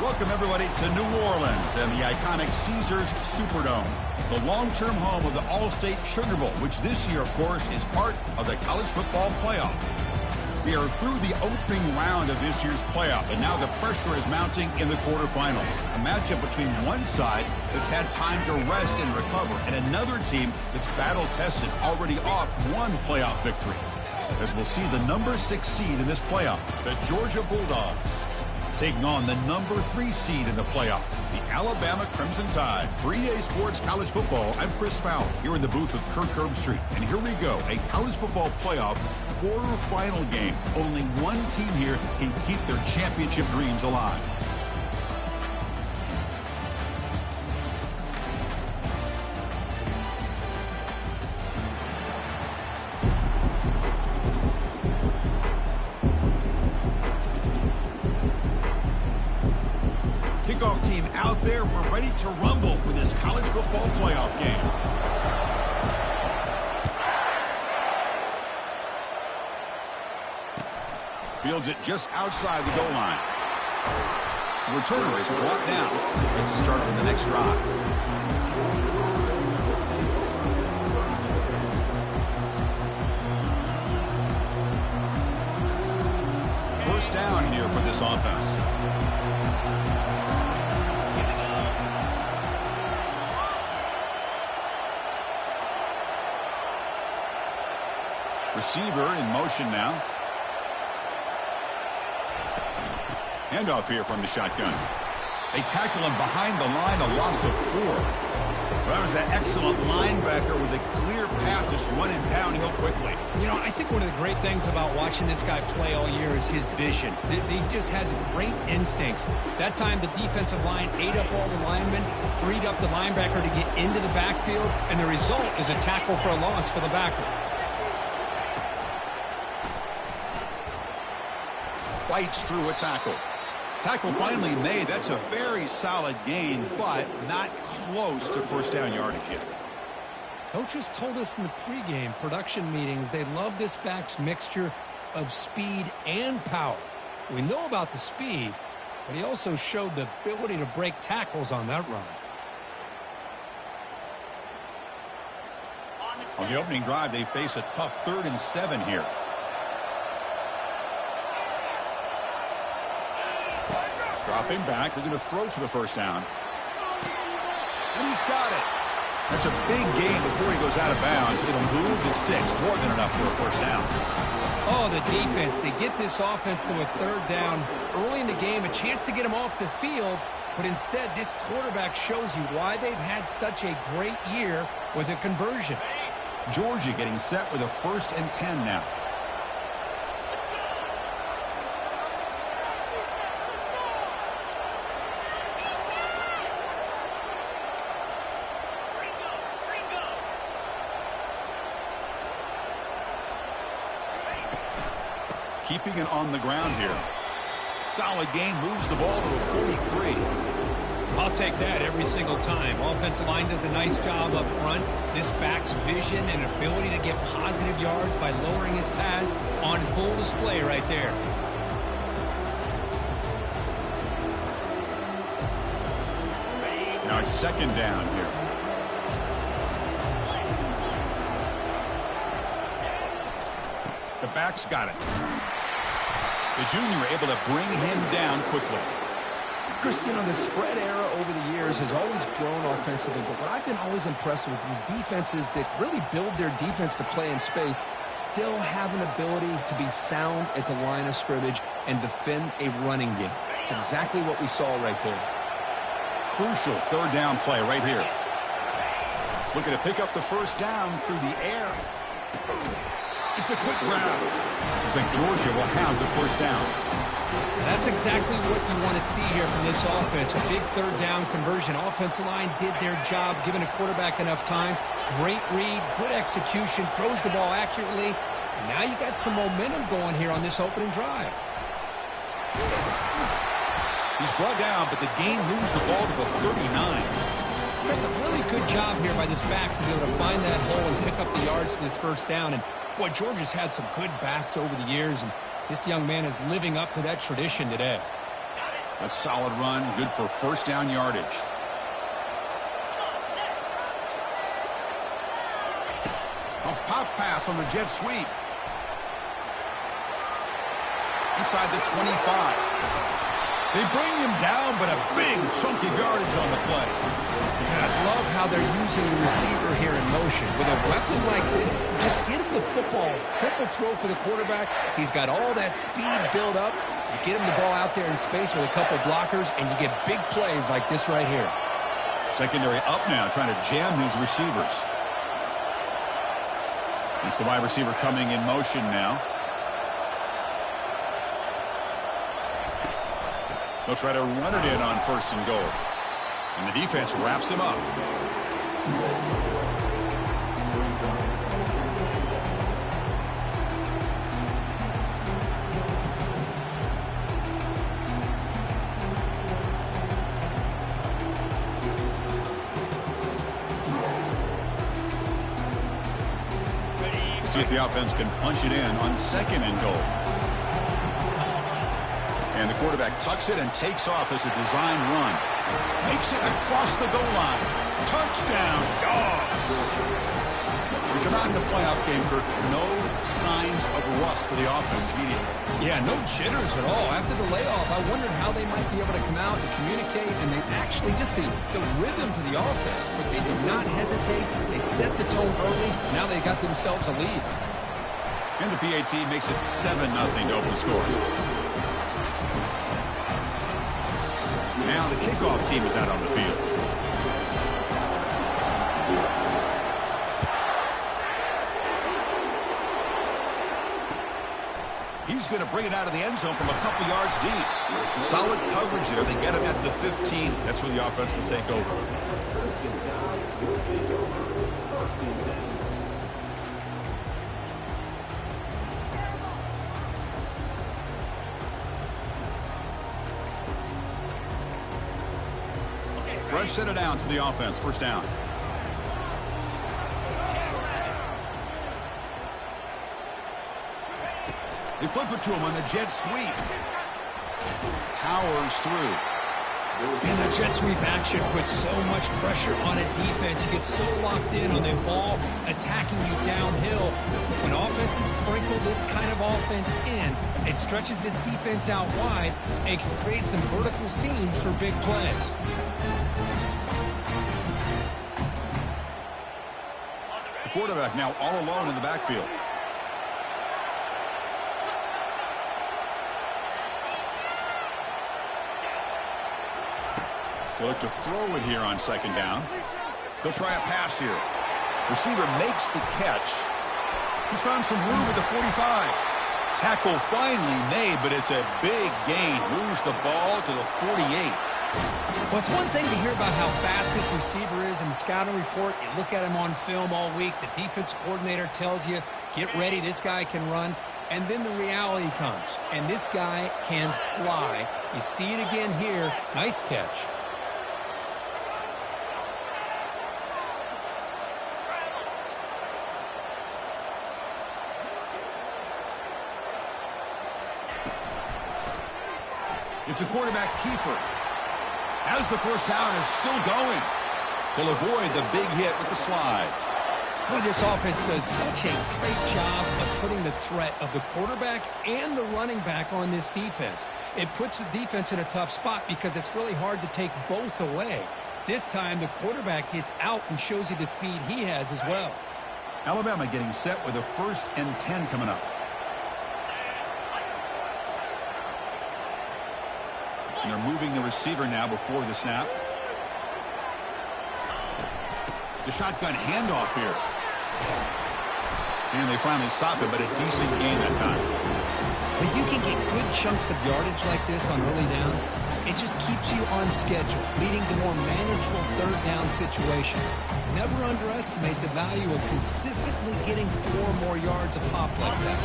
Welcome, everybody, to New Orleans and the iconic Caesars Superdome, the long-term home of the All-State Sugar Bowl, which this year, of course, is part of the college football playoff. We are through the opening round of this year's playoff, and now the pressure is mounting in the quarterfinals. A matchup between one side that's had time to rest and recover, and another team that's battle-tested, already off one playoff victory. As we'll see the number 6 seed in this playoff, the Georgia Bulldogs, taking on the number 3 seed in the playoff, the Alabama Crimson Tide. For EA Sports College Football, I'm Chris Fowler, here in the booth with Kirk Herbstreit. And here we go, a college football playoff quarterfinal game. Only one team here can keep their championship dreams alive. Kickoff team out there. We're ready to rumble for this college football playoff game. Fields it just outside the goal line. The returner is brought down. Makes a start on the next drive. First down here for this offense. Receiver in motion now. Handoff here from the shotgun. They tackle him behind the line, a loss of 4. Well, that was that excellent linebacker with a clear path just running downhill quickly. You know, I think one of the great things about watching this guy play all year is his vision. He just has great instincts. That time, the defensive line ate up all the linemen, freed up the linebacker to get into the backfield, and the result is a tackle for a loss for the backer. Fights through a tackle. Tackle finally made. That's a very solid gain, but not close to first down yardage yet. Coaches told us in the pregame production meetings they love this back's mixture of speed and power. We know about the speed, but he also showed the ability to break tackles on that run. On the opening drive, they face a tough 3rd and 7 here. Dropping back, they're going to throw for the first down. And he's got it. That's a big gain before he goes out of bounds. It'll move the sticks, more than enough for a first down. Oh, the defense. They get this offense to a 3rd down early in the game, a chance to get him off the field, but instead this quarterback shows you why they've had such a great year with a conversion. Georgia getting set with a 1st and 10 now. Keeping it on the ground here. Solid gain, moves the ball to a 43. I'll take that every single time. Offensive line does a nice job up front. This back's vision and ability to get positive yards by lowering his pads on full display right there. Now it's 2nd down here. The back's got it. The junior able to bring him down quickly. Chris, you know, the spread era over the years has always grown offensively, but what I've been always impressed with defenses that really build their defense to play in space still have an ability to be sound at the line of scrimmage and defend a running game. It's exactly what we saw right there. Crucial 3rd down play right here. Looking to pick up the first down through the air. It's a quick grab. Looks like Georgia will have the first down. That's exactly what you want to see here from this offense. A big 3rd down conversion. Offensive line did their job, giving a quarterback enough time. Great read, good execution, throws the ball accurately. And now you got some momentum going here on this opening drive. He's brought down, but the gain moves the ball to the 39. Chris, a really good job here by this back to be able to find that hole and pick up the yards for this first down. And, boy, Georgia's had some good backs over the years, and this young man is living up to that tradition today. A solid run, good for first down yardage. A pop pass on the jet sweep. Inside the 25. They bring him down, but a big chunky yardage on the play. I love how they're using the receiver here in motion. With a weapon like this, just get him the football. Simple throw for the quarterback. He's got all that speed built up. You get him the ball out there in space with a couple blockers, and you get big plays like this right here. Secondary up now, trying to jam these receivers. It's the wide receiver coming in motion now. They'll try to run it in on 1st and goal. And the defense wraps him up. See if the offense can punch it in on 2nd and goal. And the quarterback tucks it and takes off as a design run. Makes it across the goal line. Touchdown, Dogs. We come out in the playoff game, Kirk. No signs of rust for the offense immediately. Yeah, no jitters at all. After the layoff, I wondered how they might be able to come out and communicate, and they actually just the rhythm to the offense. But they did not hesitate. They set the tone early. Now they got themselves a lead. And the PAT makes it 7-0 to open the score. Now the kickoff team is out on the field. He's going to bring it out of the end zone from a couple yards deep. Solid coverage there. They get him at the 15. That's where the offense will take over. Fresh set of downs for the offense. 1st down. They flip it to him on the jet sweep. Powers through. And the jet sweep action puts so much pressure on a defense. You get so locked in on the ball attacking you downhill. But when offenses sprinkle this kind of offense in, it stretches this defense out wide and can create some vertical seams for big plays. The quarterback now all alone in the backfield. They'll look to throw it here on 2nd down. They'll try a pass here. Receiver makes the catch. He's found some room at the 45. Tackle finally made, but it's a big gain. Moves the ball to the 48. Well, it's one thing to hear about how fast this receiver is in the scouting report. You look at him on film all week. The defense coordinator tells you, get ready, this guy can run. And then the reality comes, and this guy can fly. You see it again here. Nice catch. It's a quarterback keeper. As the 1st down is still going. They'll avoid the big hit with the slide. Boy, this offense does such a great job of putting the threat of the quarterback and the running back on this defense. It puts the defense in a tough spot because it's really hard to take both away. This time, the quarterback gets out and shows you the speed he has as well. Alabama getting set with a 1st and 10 coming up. And they're moving the receiver now before the snap. The shotgun handoff here. And they finally stop it, but a decent gain that time. When you can get good chunks of yardage like this on early downs, it just keeps you on schedule, leading to more manageable 3rd down situations. Never underestimate the value of consistently getting 4 more yards a pop like that.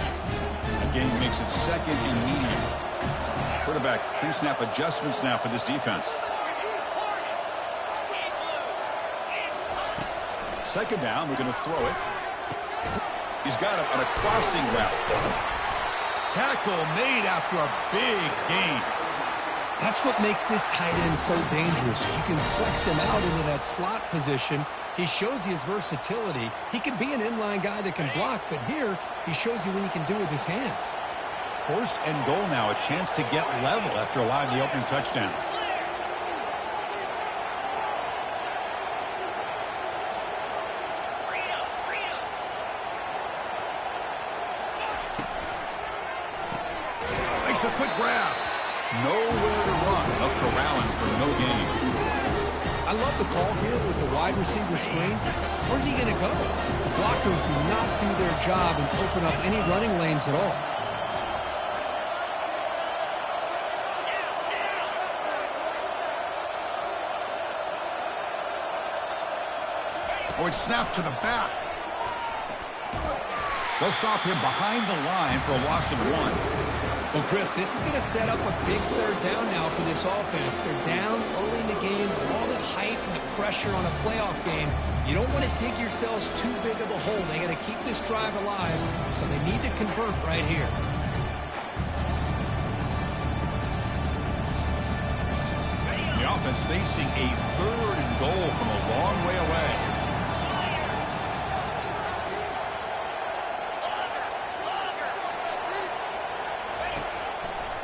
Again, makes it 2nd and medium. Quarterback pre-snap adjustments now for this defense. 2nd down, we're going to throw it. He's got it on a crossing route. Tackle made after a big gain. That's what makes this tight end so dangerous. You can flex him out into that slot position. He shows you his versatility. He can be an inline guy that can block, but here he shows you what he can do with his hands. First and goal now, a chance to get level after allowing the opening touchdown. Makes a quick grab. Nowhere to run. Up to Allen for no gain. I love the call here with the wide receiver screen. Where's he going to go? The blockers do not do their job and open up any running lanes at all. Oh, it's snapped to the back. They'll stop him behind the line for a loss of 1. Well, Chris, this is going to set up a big third down now for this offense. They're down early in the game. All the hype and the pressure on a playoff game. You don't want to dig yourselves too big of a hole. They got to keep this drive alive, so they need to convert right here. The offense facing a third and goal from a long way away.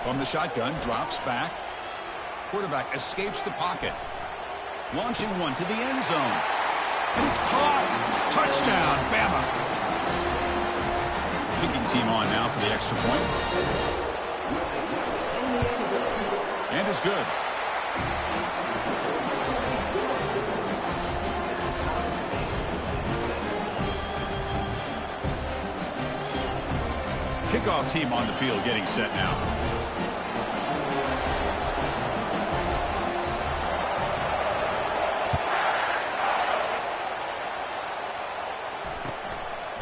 From the shotgun, drops back. Quarterback escapes the pocket. Launching one to the end zone. And it's caught. Touchdown, Bama. Kicking team on now for the extra point. And it's good. Kickoff team on the field getting set now.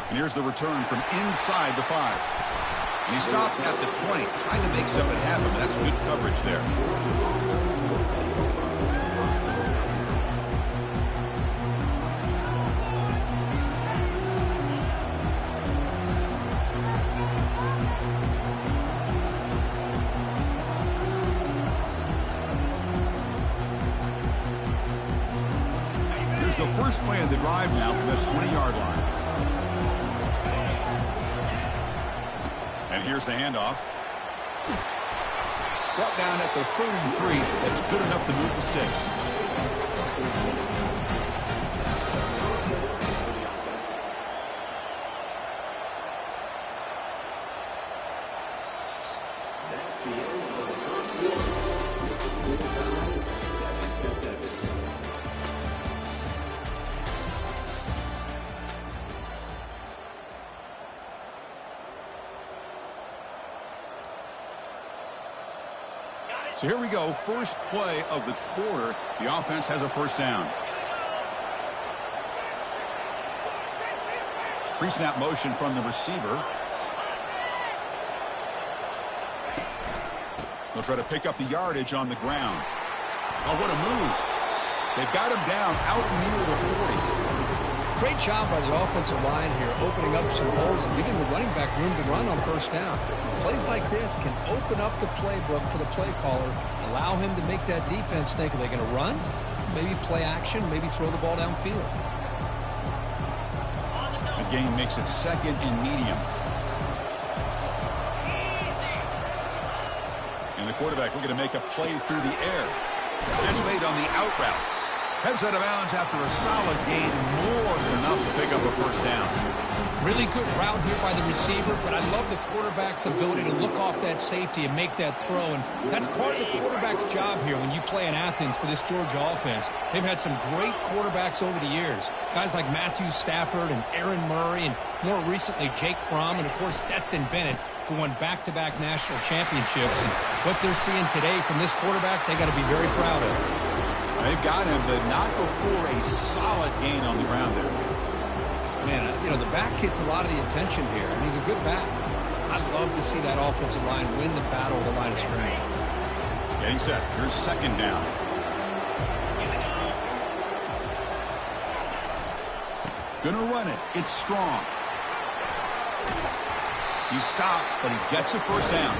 And here's the return from inside the 5. And he stopped at the 20, trying to make something happen, but that's good coverage there. Here's the first play of the drive now from the 20-yard line. And here's the handoff. Brought down at the 33. That's good enough to move the sticks. So here we go, first play of the quarter. The offense has a first down. Pre-snap motion from the receiver. They'll try to pick up the yardage on the ground. Oh, what a move. They've got him down out near the 40. Great job by the offensive line here, opening up some holes and giving the running back room to run on first down. Plays like this can open up the playbook for the play caller, allow him to make that defense think, are they going to run? Maybe play action, maybe throw the ball downfield. The game makes it second and medium. And the quarterback looking to make a play through the air. That's made on the out route. Heads out of bounds after a solid gain, more than enough to pick up a first down. Really good route here by the receiver, but I love the quarterback's ability to look off that safety and make that throw. And that's part of the quarterback's job here when you play in Athens for this Georgia offense. They've had some great quarterbacks over the years. Guys like Matthew Stafford and Aaron Murray, and more recently Jake Fromm, and of course Stetson Bennett, who won back-to-back national championships. And what they're seeing today from this quarterback, they got to be very proud of. They've got him, but not before a solid gain on the ground there. Man, you know, the back gets a lot of the attention here, and he's a good back. I'd love to see that offensive line win the battle of the line of scrimmage. Getting set. Here's second down. Gonna run it. It's strong. He stopped, but he gets a first down.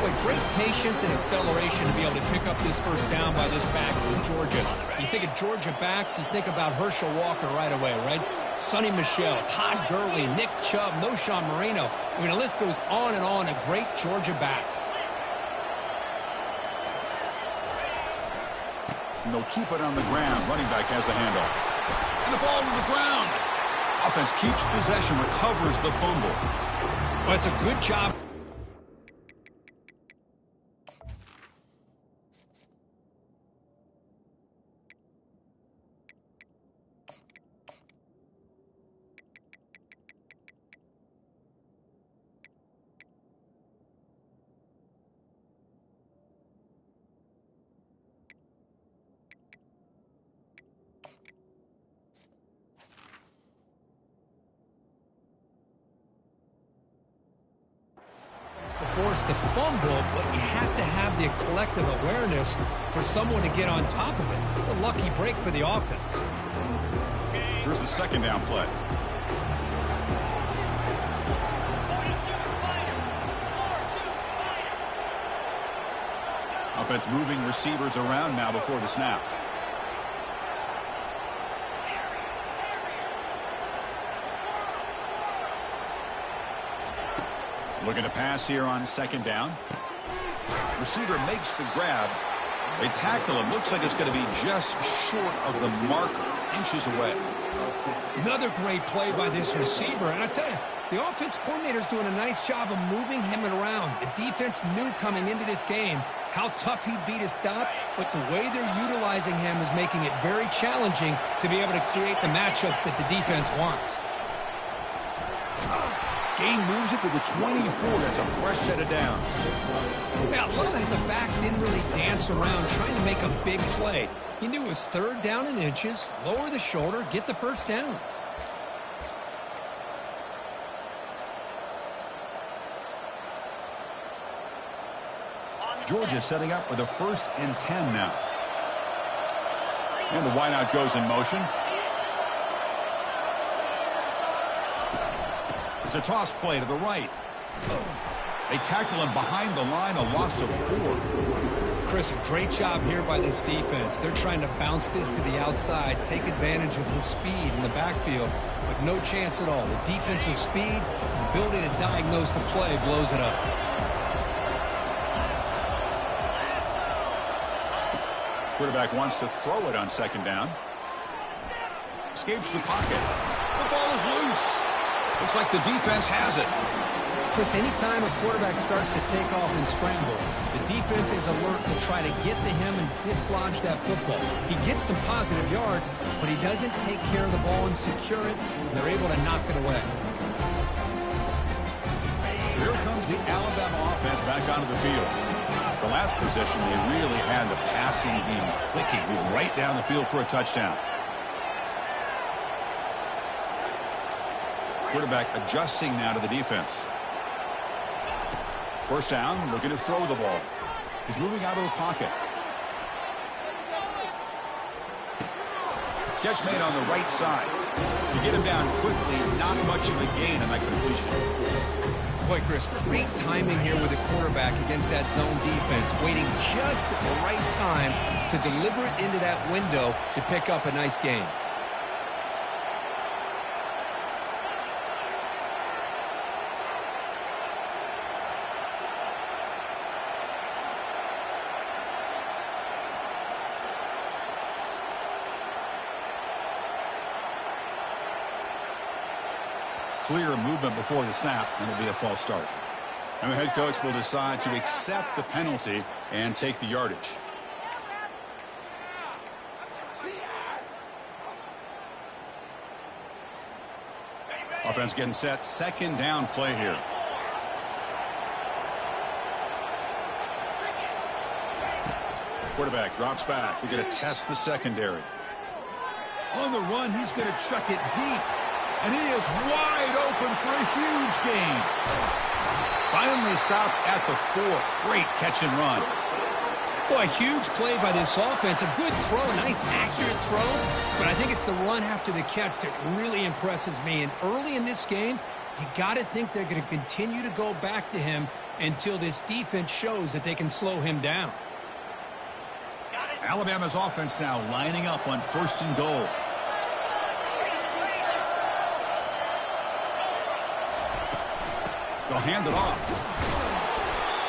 Boy, great patience and acceleration to be able to pick up this first down by this back from Georgia. You think of Georgia backs, you think about Herschel Walker right away, right? Sonny Michel, Todd Gurley, Nick Chubb, Knowshon Moreno. I mean, the list goes on and on of great Georgia backs. And they'll keep it on the ground. Running back has the handoff. And the ball to the ground. Offense keeps possession, recovers the fumble. Well, it's a good job. Forced to fumble, but you have to have the collective awareness for someone to get on top of it. It's a lucky break for the offense. Here's the second down play. Offense moving receivers around now before the snap. Looking to pass here on second down. Receiver makes the grab. They tackle him. Looks like it's going to be just short of the marker, inches away. Another great play by this receiver. And I tell you, the offense coordinator's doing a nice job of moving him around. The defense knew coming into this game how tough he'd be to stop, but the way they're utilizing him is making it very challenging to be able to create the matchups that the defense wants. Gain moves it to the 24. That's a fresh set of downs. Yeah, I love that the back didn't really dance around trying to make a big play. He knew it was third down in inches, lower the shoulder, get the first down. Georgia setting up with a 1st and 10 now. And the wideout goes in motion. It's a toss play to the right. They tackle him behind the line, a loss of 4. Chris, a great job here by this defense. They're trying to bounce this to the outside, take advantage of his speed in the backfield, but no chance at all. The defensive speed, ability to diagnose the play, blows it up. Quarterback wants to throw it on second down. Escapes the pocket. The ball is loose. Looks like the defense has it. Chris, anytime a quarterback starts to take off and scramble, the defense is alert to try to get to him and dislodge that football. He gets some positive yards, but he doesn't take care of the ball and secure it, and they're able to knock it away. Here comes the Alabama offense back onto the field. The last possession, they really had the passing game clicking, moving right down the field for a touchdown. Quarterback adjusting now to the defense. First down, looking to throw the ball. He's moving out of the pocket. Catch made on the right side. To get him down quickly, not much of a gain on that completion. Boy, Chris, great timing here with the quarterback against that zone defense, waiting just at the right time to deliver it into that window to pick up a nice gain. Clear movement before the snap, and it'll be a false start. And the head coach will decide to accept the penalty and take the yardage. Offense getting set. Second down play here. Quarterback drops back. We're going to test the secondary. On the run, he's going to chuck it deep. And he is wide open for a huge gain. Finally stopped at the 4. Great catch and run. Boy, a huge play by this offense. A good throw, a nice accurate throw. But I think it's the run after the catch that really impresses me. And early in this game, You got to think they're going to continue to go back to him until this defense shows that they can slow him down. Alabama's offense now lining up on 1st and goal. They'll hand it off.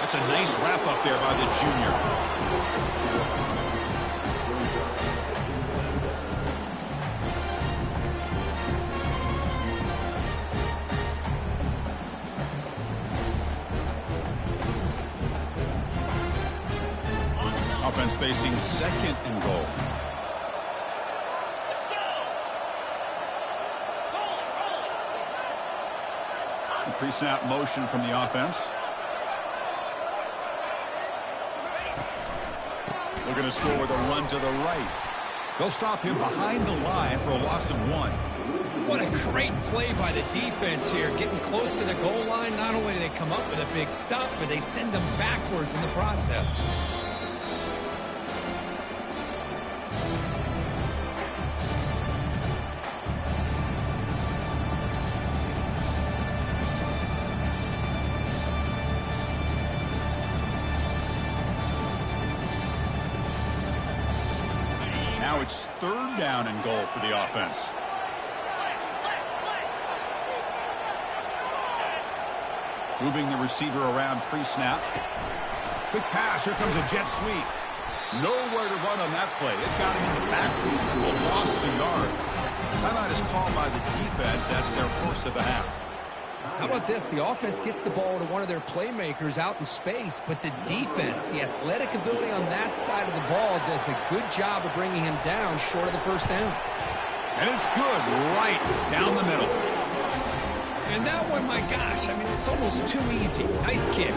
That's a nice wrap up there by the junior. Offense facing 2nd and goal. Pre-snap motion from the offense. Looking to score with a run to the right. They'll stop him behind the line for a loss of 1. What a great play by the defense here. Getting close to the goal line, not only do they come up with a big stop, but they send them backwards in the process. Now it's 3rd down and goal for the offense. Moving the receiver around pre-snap. Quick pass. Here comes a jet sweep. Nowhere to run on that play. It got him in the backfield. It's a loss of a yard. Timeout is called by the defense. That's their first of the half. How about this? The offense gets the ball to one of their playmakers out in space, but the defense, the athletic ability on that side of the ball, does a good job of bringing him down short of the 1st down. And it's good right down the middle. And that one, my gosh, I mean, it's almost too easy. Nice kick.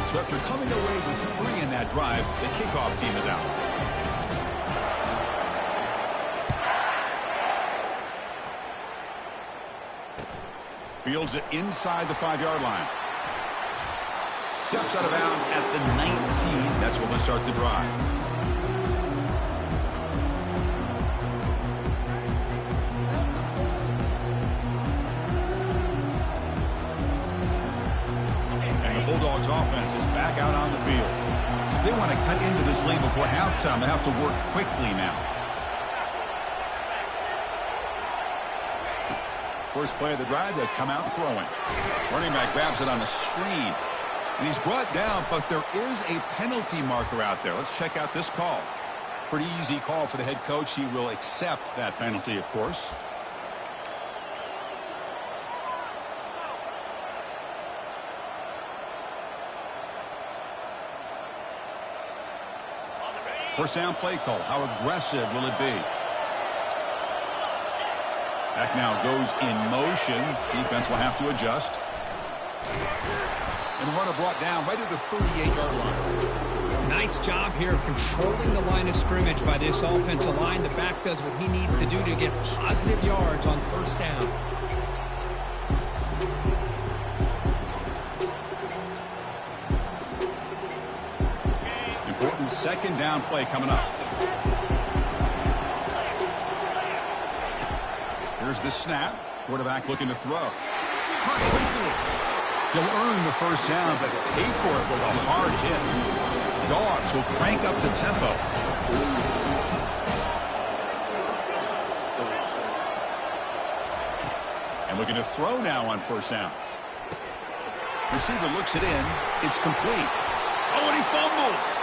So after coming away with 3 in that drive, the kickoff team is out. Fields it inside the 5-yard line. Steps out of bounds at the 19. That's where they'll start the drive. And the Bulldogs offense is back out on the field. If they want to cut into this lead before halftime, they have to work quickly now. First play of the drive, they come out throwing. Running back grabs it on a screen. And he's brought down, but there is a penalty marker out there. Let's check out this call. Pretty easy call for the head coach. He will accept that penalty, of course. First down play call. How aggressive will it be? Back now goes in motion. Defense will have to adjust. And the runner brought down right at the 38-yard line. Nice job here of controlling the line of scrimmage by this offensive line. The back does what he needs to do to get positive yards on 1st down. Important 2nd down play coming up. Here's the snap. Quarterback looking to throw. Caught quickly. He'll earn the 1st down, but pay for it with a hard hit. Dogs will crank up the tempo. And looking to throw now on 1st down. Receiver looks it in. It's complete. Oh, and he fumbles.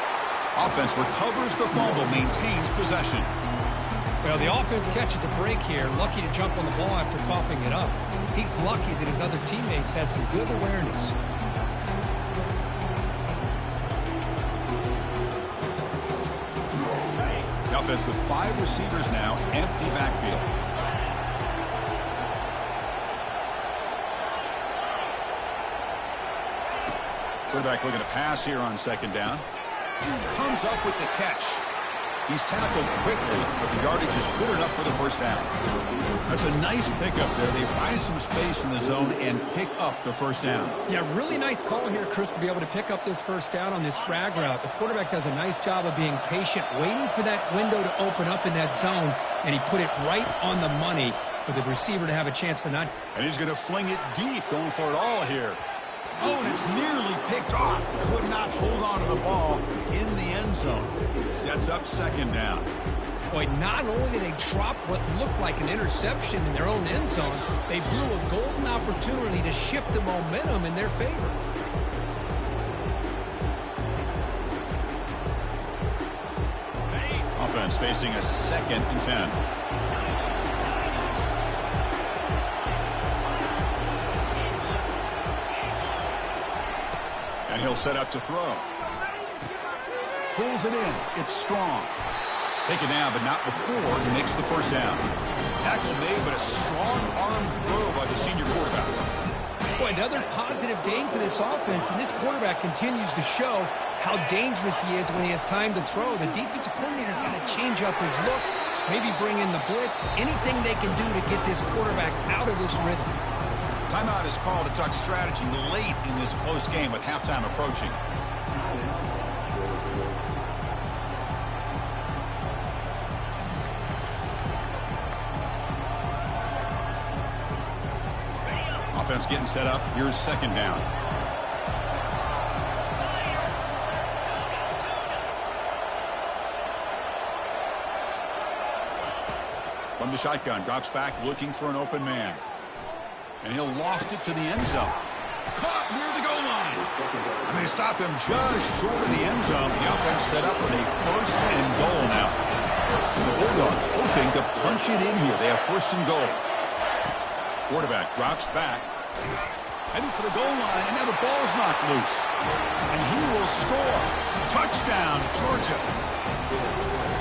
Offense recovers the fumble, maintains possession. Well, the offense catches a break here. Lucky to jump on the ball after coughing it up. He's lucky that his other teammates had some good awareness. The offense with 5 receivers now, empty backfield. Quarterback looking to pass here on 2nd down. Comes up with the catch. He's tackled quickly, but the yardage is good enough for the first down. That's a nice pickup there. They find some space in the zone and pick up the first down. Yeah, really nice call here, Chris, to be able to pick up this first down on this drag route. The quarterback does a nice job of being patient, waiting for that window to open up in that zone, and he put it right on the money for the receiver to have a chance to not. And he's going to fling it deep, going for it all here. Oh, and it's nearly picked off. Could not hold on to the ball in the end zone. Sets up second down. Boy, not only did they drop what looked like an interception in their own end zone, they blew a golden opportunity to shift the momentum in their favor. Offense facing a 2nd and 10. And he'll set up to throw. Pulls it in. It's strong. Taken down, but not before he makes the first down. Tackle made, but a strong arm throw by the senior quarterback. Boy, another positive game for this offense, and this quarterback continues to show how dangerous he is when he has time to throw. The defensive coordinator's got to change up his looks, maybe bring in the blitz, anything they can do to get this quarterback out of this rhythm. Timeout is called to talk strategy late in this close game with halftime approaching. Offense getting set up. Here's second down. From the shotgun, drops back looking for an open man. And he'll loft it to the end zone. Caught near the goal line. And they stop him just short of the end zone. The offense set up with a 1st and goal now. And the Bulldogs hoping to punch it in here. They have 1st and goal. Quarterback drops back. Heading for the goal line. And now the ball's knocked loose. And he will score. Touchdown, Georgia.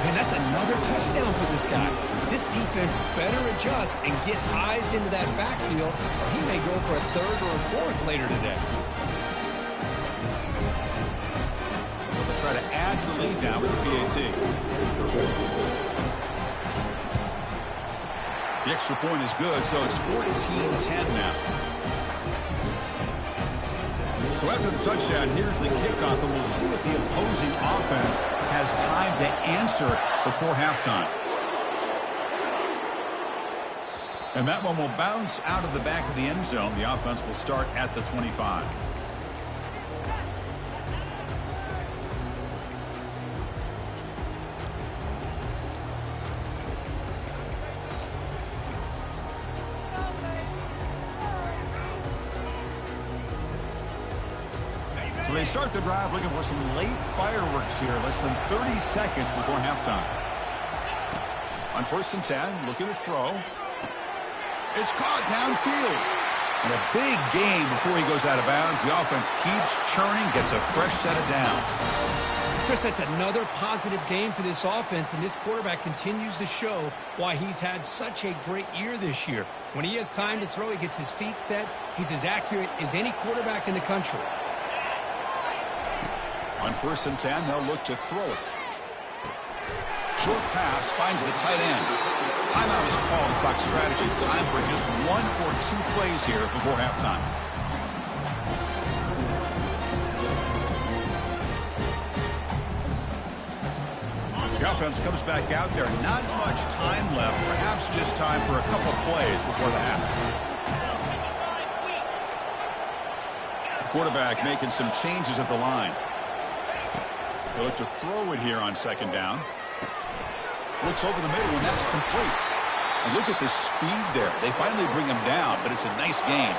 And that's another touchdown for this guy. This defense better adjust and get eyes into that backfield, or he may go for a 3rd or a 4th later today. They'll try to add the lead now with the PAT. The extra point is good, so it's 14-10 now. So after the touchdown, here's the kickoff, and we'll see what the opposing offense has time to answer before halftime. And that one will bounce out of the back of the end zone. The offense will start at the 25. So they start the drive looking for some late fireworks here. Less than 30 seconds before halftime. On 1st and 10, looking to throw. It's caught downfield. And a big game before he goes out of bounds. The offense keeps churning, gets a fresh set of downs. Chris, that's another positive game for this offense, and this quarterback continues to show why he's had such a great year this year. When he has time to throw, he gets his feet set. He's as accurate as any quarterback in the country. On 1st and 10, they'll look to throw it. Short pass finds the tight end. Timeout is called to talk strategy. Time for just 1 or 2 plays here before halftime. The offense comes back out there. Not much time left. Perhaps just time for a couple plays before the half. The quarterback making some changes at the line. They'll look to throw it here on 2nd down. Looks over the middle, and that's complete. And look at the speed there. They finally bring him down, but it's a nice game.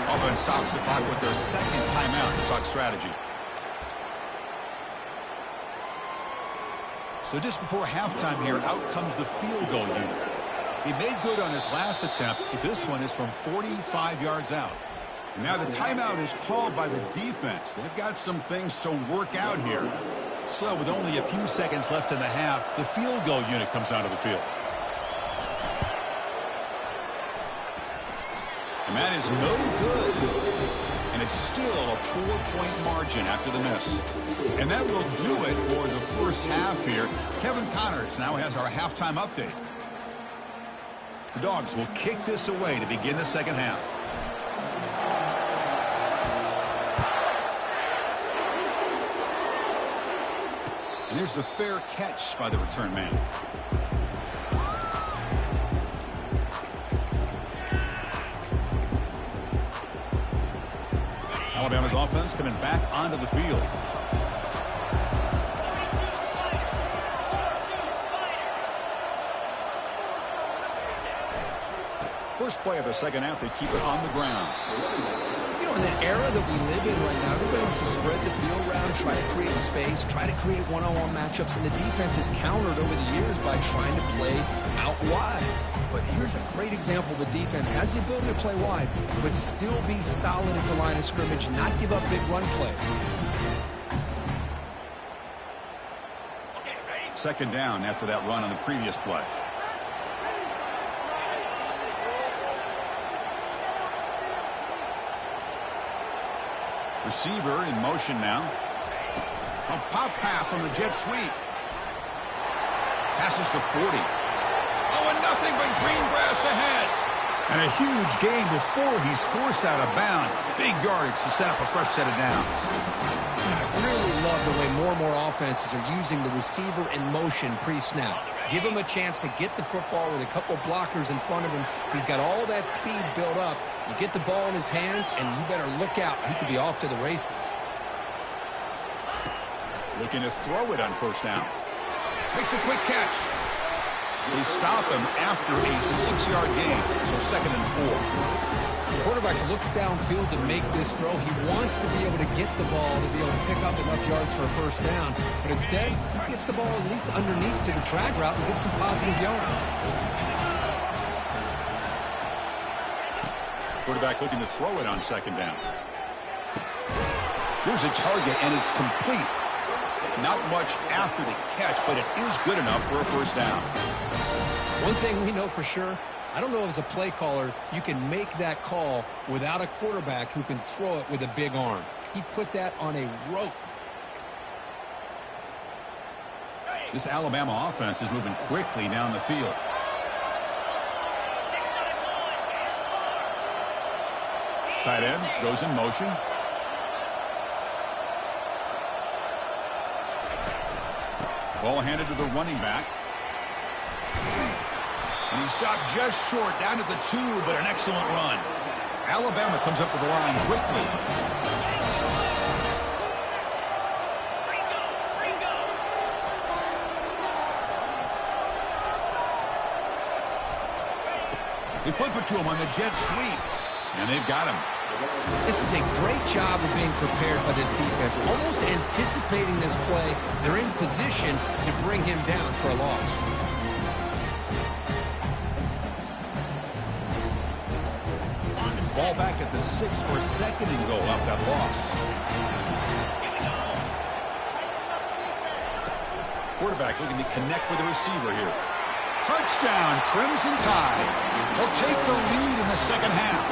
Offense stops the clock with their 2nd timeout to talk strategy. So just before halftime here, out comes the field goal unit. He made good on his last attempt, but this one is from 45 yards out. And now the timeout is called by the defense. They've got some things to work out here. So with only a few seconds left in the half, the field goal unit comes out of the field. And that is no good. And it's still a 4-point margin after the miss. And that will do it for the first half. half here. Kevin Connors now has our halftime update. The Dogs will kick this away to begin the second half. And here's the fair catch by the return man. Alabama's offense coming back onto the field. First play of the second half, they keep it on the ground. You know, in the era that we live in right now, everybody wants to spread the field around, try to create space, try to create one-on-one matchups, and the defense has countered over the years by trying to play out wide. But here's a great example. The defense has the ability to play wide, but still be solid at the line of scrimmage, not give up big run plays. Second down after that run on the previous play. Receiver in motion now. A pop pass on the jet sweep. Passes the 40. Oh, and nothing but green grass ahead. And a huge gain before he's forced out of bounds. Big yardage to set up a fresh set of downs. I really love the way more and more offenses are using the receiver in motion pre-snap. Give him a chance to get the football with a couple blockers in front of him. He's got all that speed built up. You get the ball in his hands, and you better look out. He could be off to the races. Looking to throw it on first down. Makes a quick catch. They stop him after a 6-yard gain, so 2nd and 4. The quarterback looks downfield to make this throw. He wants to be able to get the ball to be able to pick up enough yards for a first down. But instead, he gets the ball at least underneath to the drag route and gets some positive yards. Quarterback looking to throw it on second down. Here's a target, and it's complete. Not much after the catch, but it is good enough for a first down. One thing we know for sure, I don't know if as a play caller you can make that call without a quarterback who can throw it with a big arm. He put that on a rope. This Alabama offense is moving quickly down the field. Tight end goes in motion. Ball handed to the running back. And he stopped just short, down to the 2, but an excellent run. Alabama comes up to the line quickly. They flip it to him on the jet sweep. And they've got him. This is a great job of being prepared by this defense. Almost anticipating this play, they're in position to bring him down for a loss. Ball back at the 6 for 2nd and goal off that loss. Quarterback looking to connect with the receiver here. Touchdown, Crimson Tide. They'll take the lead in the second half.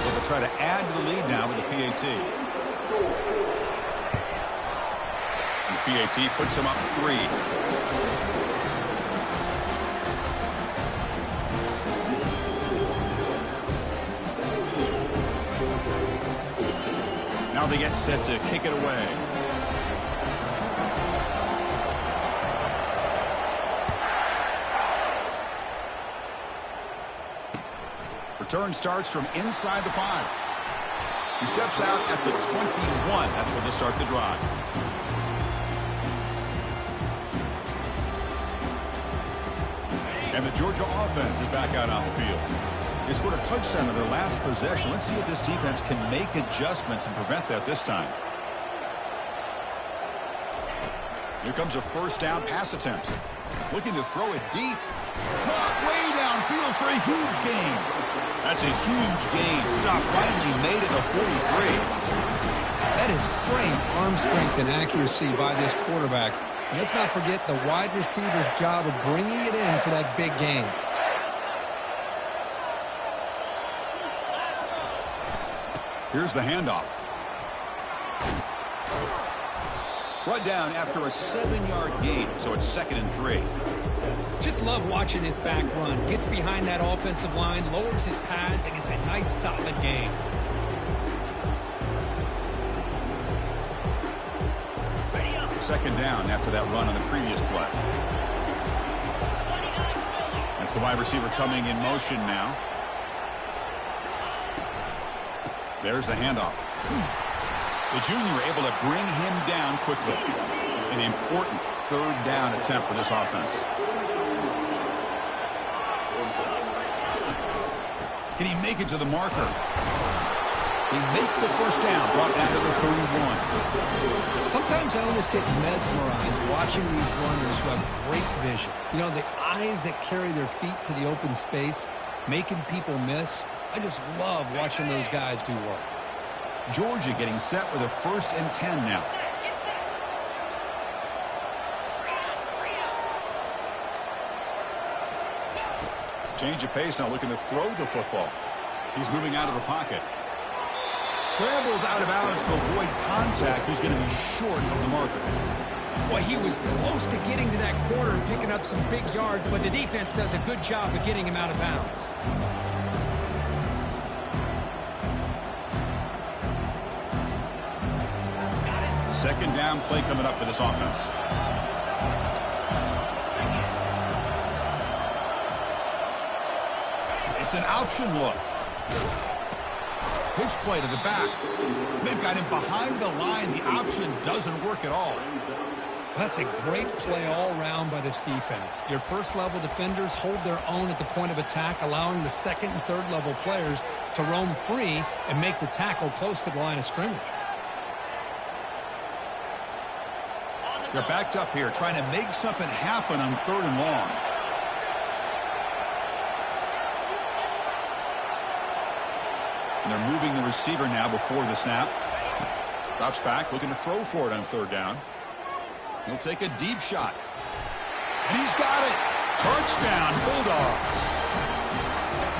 They'll try to add to the lead now with the PAT. The PAT puts them up 3. Now they get set to kick it away. Return starts from inside the 5. He steps out at the 21. That's where they'll start the drive. And the Georgia offense is back out on the field. They scored a touchdown in their last possession. Let's see if this defense can make adjustments and prevent that this time. Here comes a first down pass attempt. Looking to throw it deep. Caught way downfield for a huge gain. That's a huge gain. Stop finally made it to 43. That is great arm strength and accuracy by this quarterback. And let's not forget the wide receiver's job of bringing it in for that big gain. Here's the handoff. Brought down after a 7-yard gain, so it's 2nd and 3. Just love watching his back run. Gets behind that offensive line, lowers his pads, and gets a nice solid gain. Second down after that run on the previous play. That's the wide receiver coming in motion now. There's the handoff. The junior able to bring him down quickly. An important 3rd down attempt for this offense. Can he make it to the marker? They make the first down, brought down to the 31. Sometimes I almost get mesmerized watching these runners who have great vision. You know, the eyes that carry their feet to the open space, making people miss. I just love watching those guys do work. Georgia getting set with a 1st and 10 now. Change of pace now, looking to throw the football. He's moving out of the pocket. Scrambles out of bounds to avoid contact. He's going to be short of the marker. Well, he was close to getting to that corner and picking up some big yards, but the defense does a good job of getting him out of bounds. Second down play coming up for this offense. It's an option look. Pitch play to the back. They've got him behind the line. The option doesn't work at all. That's a great play all around by this defense. Your first-level defenders hold their own at the point of attack, allowing the second and third-level players to roam free and make the tackle close to the line of scrimmage. They're backed up here, trying to make something happen on 3rd and long. And they're moving the receiver now before the snap. Drops back, looking to throw for it on 3rd down. He'll take a deep shot. And he's got it. Touchdown, Bulldogs.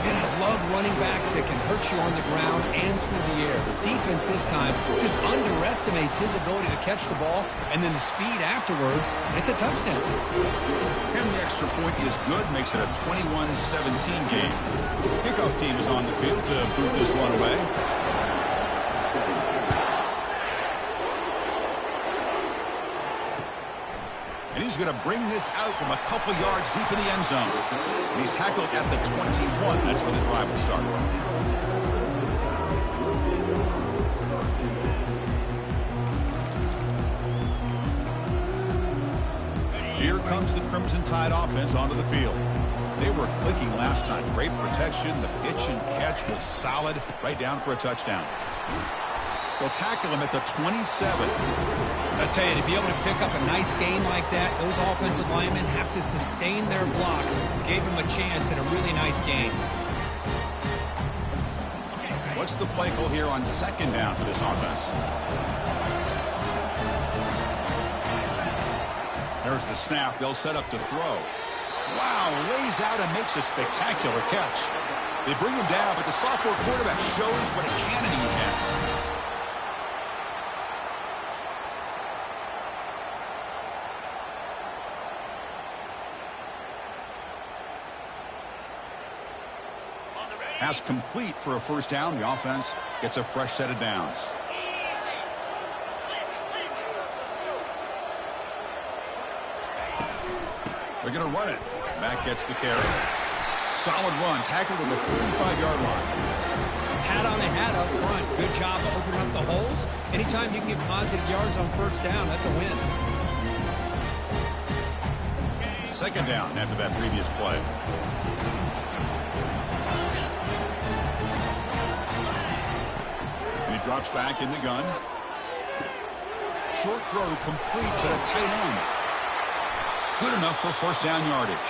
And I love running backs that can hurt you on the ground and through the air. The defense this time just underestimates his ability to catch the ball, and then the speed afterwards, it's a touchdown. And the extra point is good, makes it a 21-17 game. Kickoff team is on the field to boot this one away. And he's going to bring this out from a couple yards deep in the end zone. And he's tackled at the 21. That's where the drive will start. Here comes the Crimson Tide offense onto the field. They were clicking last time. Great protection. The pitch and catch was solid. Right down for a touchdown. They'll tackle him at the 27. I tell you, to be able to pick up a nice gain like that, those offensive linemen have to sustain their blocks. Gave him a chance at a really nice gain. What's the play call here on 2nd down for this offense? There's the snap. They'll set up to throw. Wow, lays out and makes a spectacular catch. They bring him down, but the sophomore quarterback shows what a cannon he has. Pass complete for a 1st down. The offense gets a fresh set of downs. They're going to run it. Mack gets the carry. Solid run. Tackled at the 45-yard line. Hat on a hat up front. Good job of opening up the holes. Anytime you can get positive yards on 1st down, that's a win. 2nd down after that previous play. Drops back in the gun. Short throw complete to the tight end. Good enough for 1st down yardage.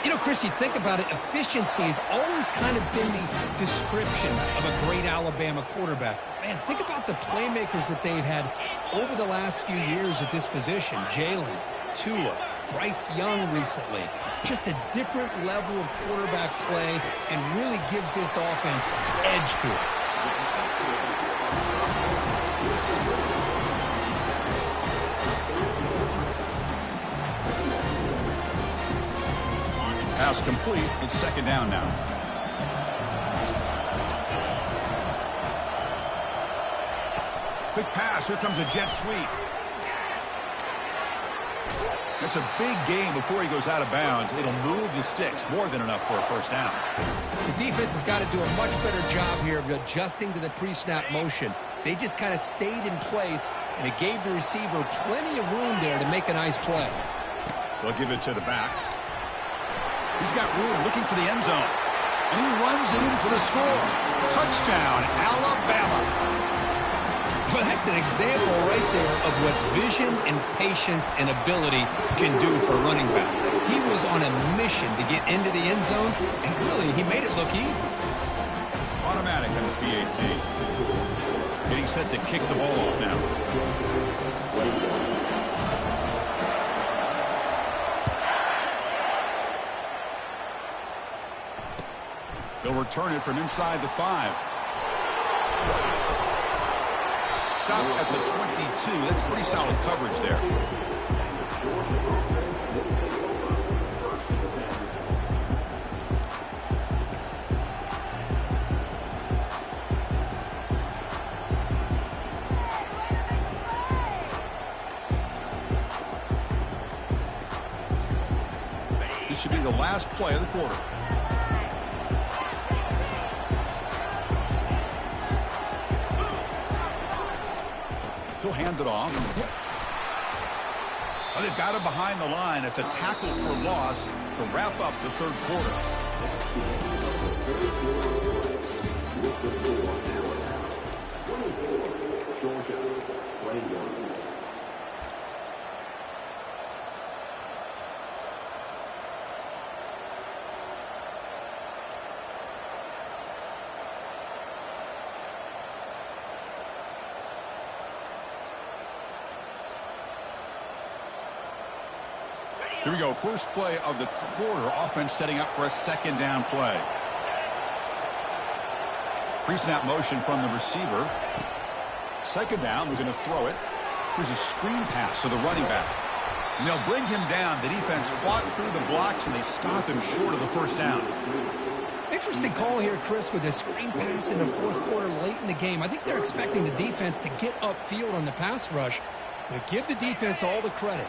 You know, Chris, you think about it, efficiency has always kind of been the description of a great Alabama quarterback. Man, think about the playmakers that they've had over the last few years at this position. Jalen, Tua, Bryce Young recently. Just a different level of quarterback play and really gives this offense edge to it. Pass complete. It's second down now. Quick pass. Here comes a jet sweep. That's a big gain before he goes out of bounds. It'll move the sticks. More than enough for a first down. The defense has got to do a much better job here of adjusting to the pre-snap motion. They just kind of stayed in place, and it gave the receiver plenty of room there to make a nice play. They'll give it to the back. He's got room looking for the end zone. And he runs it in for the score. Touchdown, Alabama. Well, that's an example right there of what vision and patience and ability can do for a running back. He was on a mission to get into the end zone, and really, he made it look easy. Automatic on the PAT. Getting set to kick the ball off now. They'll return it from inside the 5. Stop at the 22. That's pretty solid coverage there. This should be the last play of the quarter. He'll hand it off. Oh, they've got him behind the line. It's a tackle for loss to wrap up the third quarter. Here we go. First play of the quarter. Offense setting up for a second down play. Pre-snap motion from the receiver. Second down. We're going to throw it. Here's a screen pass to the running back. And they'll bring him down. The defense fought through the blocks, and they stop him short of the first down. Interesting call here, Chris, with a screen pass in the fourth quarter late in the game. I think they're expecting the defense to get upfield on the pass rush. But give the defense all the credit.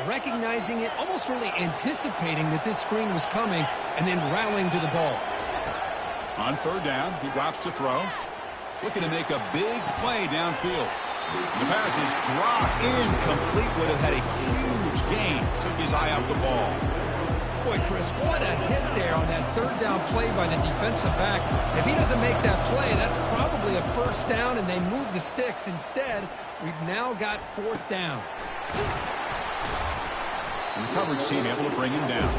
Recognizing it, almost really anticipating that this screen was coming, and then rallying to the ball. On third down, he drops to throw. Looking to make a big play downfield. The pass is dropped incomplete. Would have had a huge gain. Took his eye off the ball. Boy, Chris, what a hit there on that third down play by the defensive back. If he doesn't make that play, that's probably a first down, and they move the sticks. Instead, we've now got fourth down. And the coverage team able to bring him down.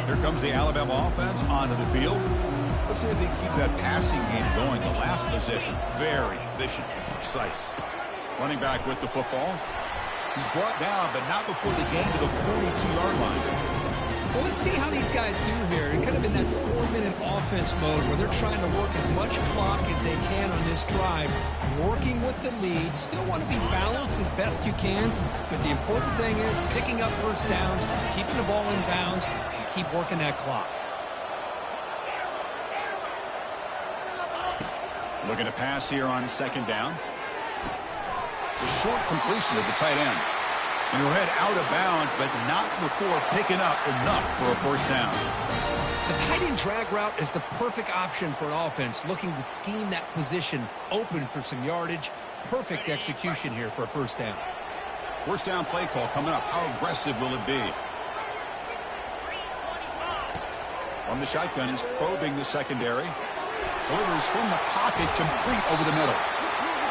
Here comes the Alabama offense onto the field. Let's see if they keep that passing game going. The last possession, very efficient and precise. Running back with the football. He's brought down, but not before the gain to the 42-yard line. Well, let's see how these guys do here. And kind of in that 4-minute offense mode where they're trying to work as much clock as they can on this drive. Working with the lead. Still want to be balanced as best you can. But the important thing is picking up first downs, keeping the ball in bounds, and keep working that clock. Looking to pass here on second down. The short completion of the tight end. And he'll head out of bounds, but not before picking up enough for a first down. The tight end drag route is the perfect option for an offense looking to scheme that position open for some yardage. Perfect execution here for a first down. First down play call coming up. How aggressive will it be? From the shotgun, he's probing the secondary. Delivers from the pocket, complete over the middle.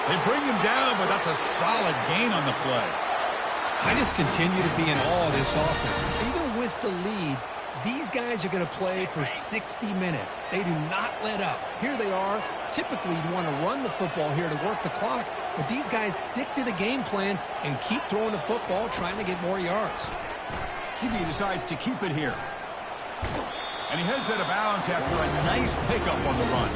They bring him down, but that's a solid gain on the play. I just continue to be in awe of this offense. Even with the lead, these guys are going to play for 60 minutes. They do not let up. Here they are. Typically, you want to run the football here to work the clock, but these guys stick to the game plan and keep throwing the football, trying to get more yards. He decides to keep it here. And he heads out of bounds after a nice pickup on the run.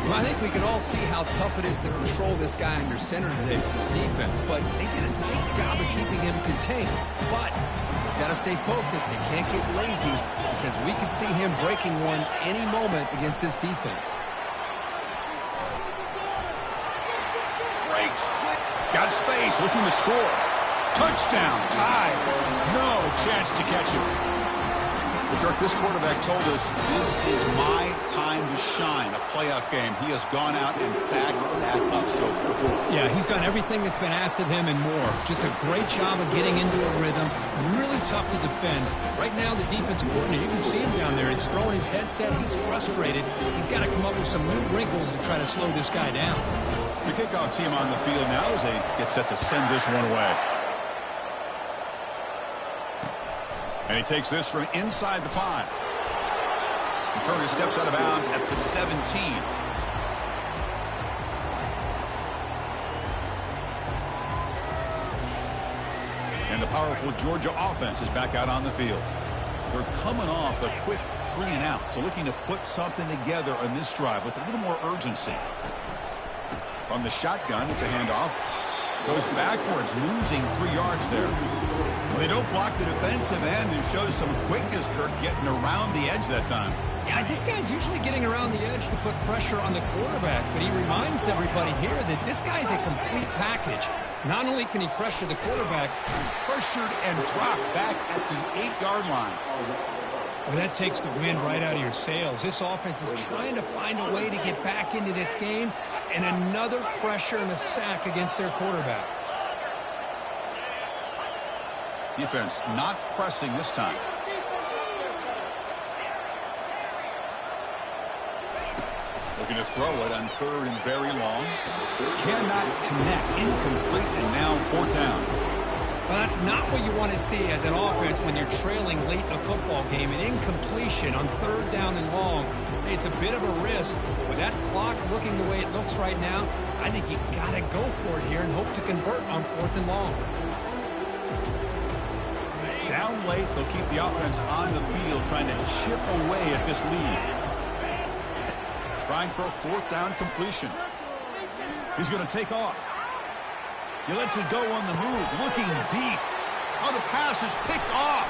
Well, I think we can all see how tough it is to control this guy under center today for this defense, but they did a nice job of keeping him contained. But you've got to stay focused. They can't get lazy because we could see him breaking one any moment against this defense. Breaks, quick. Got space, looking to score. Touchdown, tied. No chance to catch him. Kirk, this quarterback told us this is my time to shine, a playoff game. He has gone out and backed that up so far. Yeah, he's done everything that's been asked of him and more. Just a great job of getting into a rhythm. Really tough to defend. Right now, the defensive coordinator, you can see him down there. He's throwing his headset. He's frustrated. He's got to come up with some new wrinkles to try to slow this guy down. The kickoff team on the field now as they get set to send this one away. And he takes this from inside the 5. And Turner steps out of bounds at the 17. And the powerful Georgia offense is back out on the field. They're coming off a quick 3-and-out, so looking to put something together on this drive with a little more urgency. From the shotgun, it's a handoff. Goes backwards, losing 3 yards there. Well, they don't block the defensive end and shows some quickness, Kirk, getting around the edge that time. Yeah, this guy's usually getting around the edge to put pressure on the quarterback, but he reminds everybody here that this guy's a complete package. Not only can he pressure the quarterback, pressured and dropped back at the 8-yard line. Well, that takes the wind right out of your sails. This offense is trying to find a way to get back into this game, and another pressure and a sack against their quarterback. Defense not pressing this time. Looking to throw it on 3rd and very long. Cannot connect. Incomplete, and now 4th down. Well, that's not what you want to see as an offense when you're trailing late in a football game. An incompletion on 3rd down and long. It's a bit of a risk. With that clock looking the way it looks right now, I think you got to go for it here and hope to convert on 4th and long. Down late, they'll keep the offense on the field, trying to chip away at this lead. Trying for a 4th down completion. He's going to take off. He lets it go on the move, looking deep. Oh, the pass is picked off.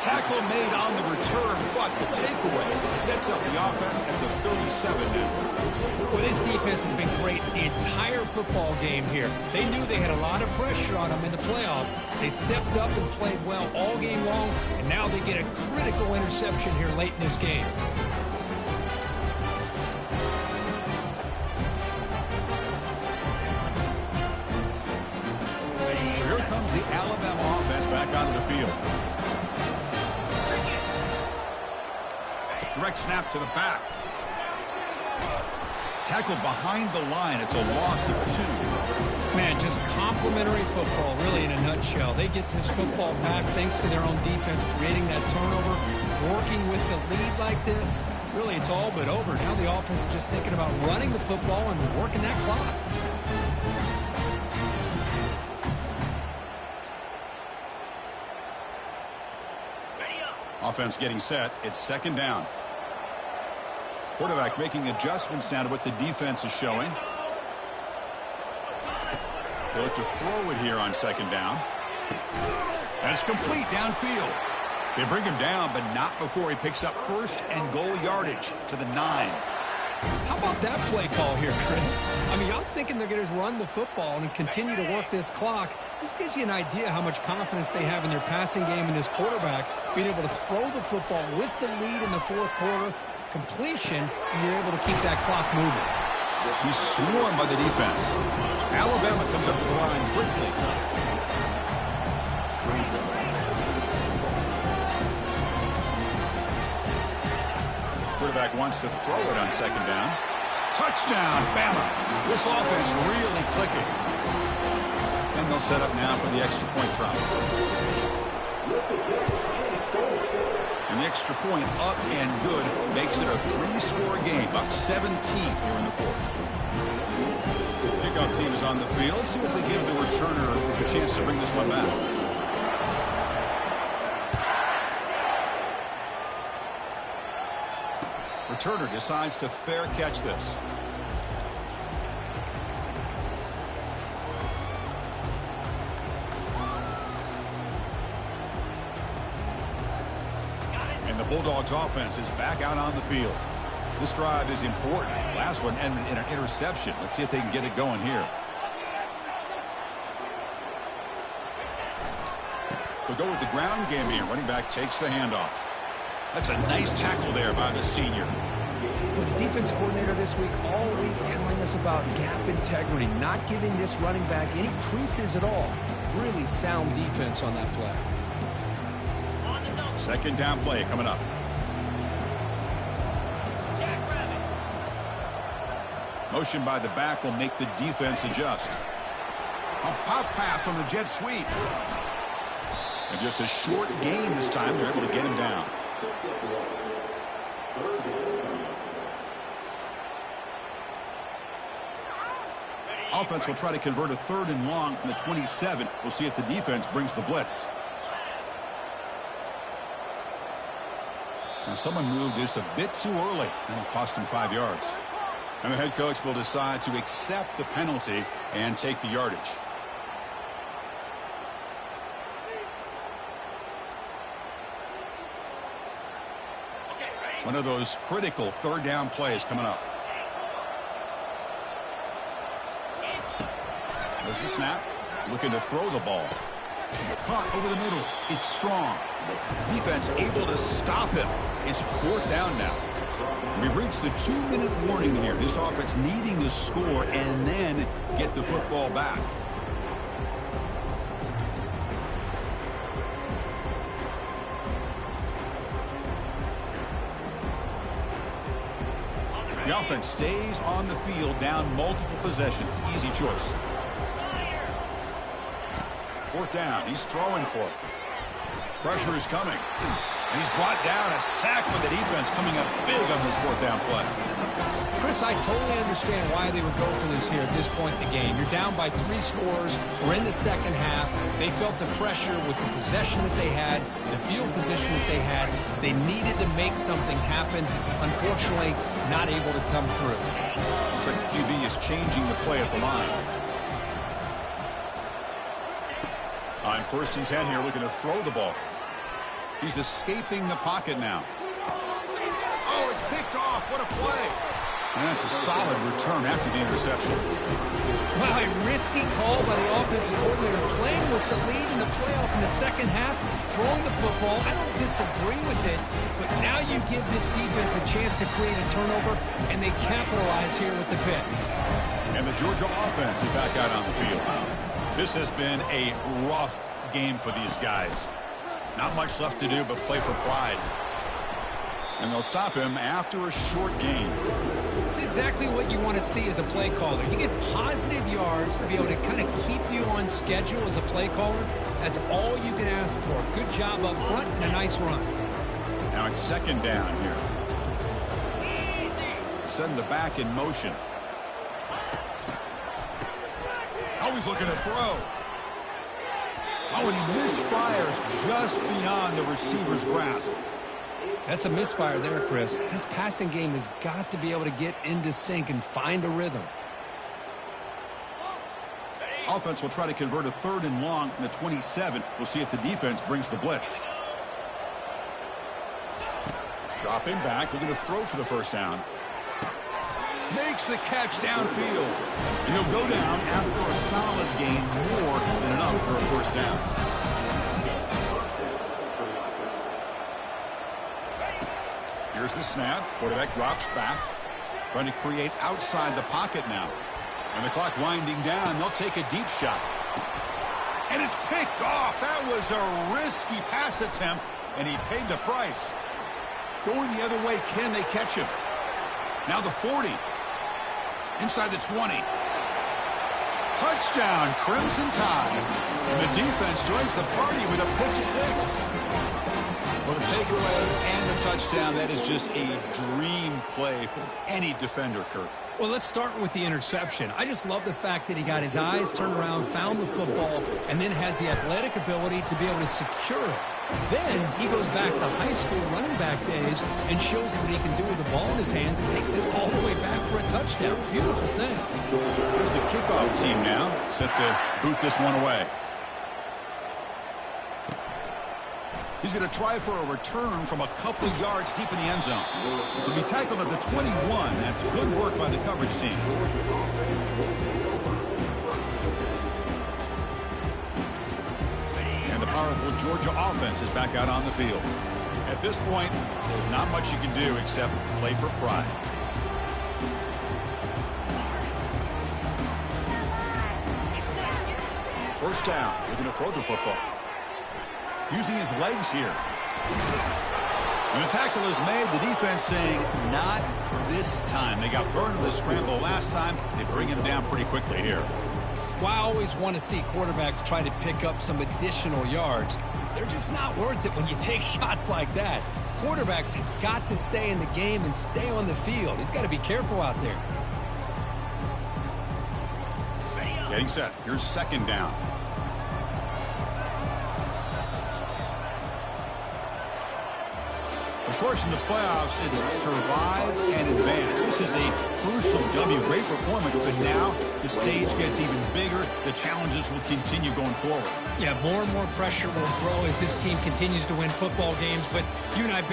Tackle made on the return, but the takeaway sets up the offense at the 37 now. Well, this defense has been great the entire football game here. They knew they had a lot of pressure on them in the playoff. They stepped up and played well all game long, and now they get a critical interception here late in this game. Here comes the Alabama offense back onto the field. Direct snap to the back. Tackled behind the line. It's a loss of 2. Man, just complimentary football, really, in a nutshell. They get this football back thanks to their own defense, creating that turnover, working with the lead like this. Really, it's all but over. Now the offense is just thinking about running the football and working that clock. Offense getting set. It's 2nd down. Quarterback making adjustments down to what the defense is showing. They'll look to throw it here on 2nd down. And it's complete downfield. They bring him down, but not before he picks up 1st and goal yardage to the 9. How about that play call here, Chris? I mean, I'm thinking they're going to run the football and continue to work this clock. This gives you an idea how much confidence they have in their passing game and this quarterback being able to throw the football with the lead in the 4th quarter, completion, and you're able to keep that clock moving. He's swarmed by the defense. Alabama comes up to the line quickly. Quarterback wants to throw it on 2nd down. Touchdown, Bama. This offense really clicking. And they'll set up now for the extra point try. And the extra point up and good makes it a 3-score game, up 17 here in the 4th. Kickoff team is on the field. See if they give the returner a chance to bring this one back. returner decides to fair catch this. And the Bulldogs offense is back out on the field. This drive is important. Last one ended in an interception. Let's see if they can get it going here. They'll go with the ground game here. Running back takes the handoff. That's a nice tackle there by the senior. Well, the defense coordinator this week all week telling us about gap integrity, not giving this running back any creases at all. Really sound defense on that play. Second down play coming up. Motion by the back will make the defense adjust. A pop pass on the jet sweep. And just a short gain this time. They're able to get him down. Offense will try to convert a 3rd and long from the 27. We'll see if the defense brings the blitz. Now someone moved just a bit too early, and it cost him 5 yards. And the head coach will decide to accept the penalty and take the yardage. One of those critical 3rd down plays coming up. There's the snap. Looking to throw the ball. Caught over the middle. It's strong. Defense able to stop him. It's 4th down now. We've reached the 2-minute warning here. This offense needing to score and then get the football back. The offense stays on the field down multiple possessions. Easy choice. 4th down. He's throwing for it. Pressure is coming. And he's brought down. A sack with the defense coming up big on this 4th down play. Chris, I totally understand why they would go for this here at this point in the game. You're down by 3 scores. We're in the second half. They felt the pressure with the possession that they had, the field position that they had. They needed to make something happen. Unfortunately, not able to come through. Looks like the QB is changing the play at the line. On 1st and 10 here, looking to throw the ball. He's escaping the pocket now. Oh, it's picked off. What a play. And that's a solid return after the interception. Wow, a risky call by the offensive coordinator, playing with the lead in the playoff in the second half, throwing the football. I don't disagree with it, but now you give this defense a chance to create a turnover, and they capitalize here with the pick. And the Georgia offense is back out on the field. This has been a rough game for these guys. Not much left to do but play for pride. And they'll stop him after a short gain. It's exactly what you want to see as a play caller. You get positive yards to be able to kind of keep you on schedule as a play caller. That's all you can ask for. Good job up front and a nice run. Now it's 2nd down here. Send the back in motion. Always looking to throw. Oh, and he misfires just beyond the receiver's grasp. That's a misfire there, Chris. This passing game has got to be able to get into sync and find a rhythm. Offense will try to convert a 3rd and long from the 27. We'll see if the defense brings the blitz. Dropping back, looking to throw for the 1st down. Makes the catch downfield. And he'll go down after a solid gain, more than enough for a 1st down. Here's the snap. Quarterback drops back. Trying to create outside the pocket now. And the clock winding down. They'll take a deep shot. And it's picked off. That was a risky pass attempt, and he paid the price. Going the other way, can they catch him? Now the 40. Inside the 20. Touchdown, Crimson Tide. And the defense joins the party with a pick 6. Well, the takeaway and the touchdown, that is just a dream play for any defender, Kurt. Well, let's start with the interception. I just love the fact that he got his eyes turned around, found the football, and then has the athletic ability to be able to secure it. Then he goes back to high school running back days and shows what he can do with the ball in his hands and takes it all the way back for a touchdown. Beautiful thing. Here's the kickoff team now, set to boot this one away. He's going to try for a return from a couple of yards deep in the end zone. He'll be tackled at the 21. That's good work by the coverage team. And the powerful Georgia offense is back out on the field. At this point, there's not much you can do except play for pride. First down. They're going to throw the football. Using his legs here. And the tackle is made. The defense saying, not this time. They got burned in the scramble last time. They bring him down pretty quickly here. Well, I always want to see quarterbacks try to pick up some additional yards. They're just not worth it when you take shots like that. Quarterbacks have got to stay in the game and stay on the field. He's got to be careful out there. Getting set. Here's second down. Of course, in the playoffs, it's survive and advance. This is a crucial W. Great performance, but now the stage gets even bigger. The challenges will continue going forward. Yeah, more and more pressure will grow as this team continues to win football games, but you and I have been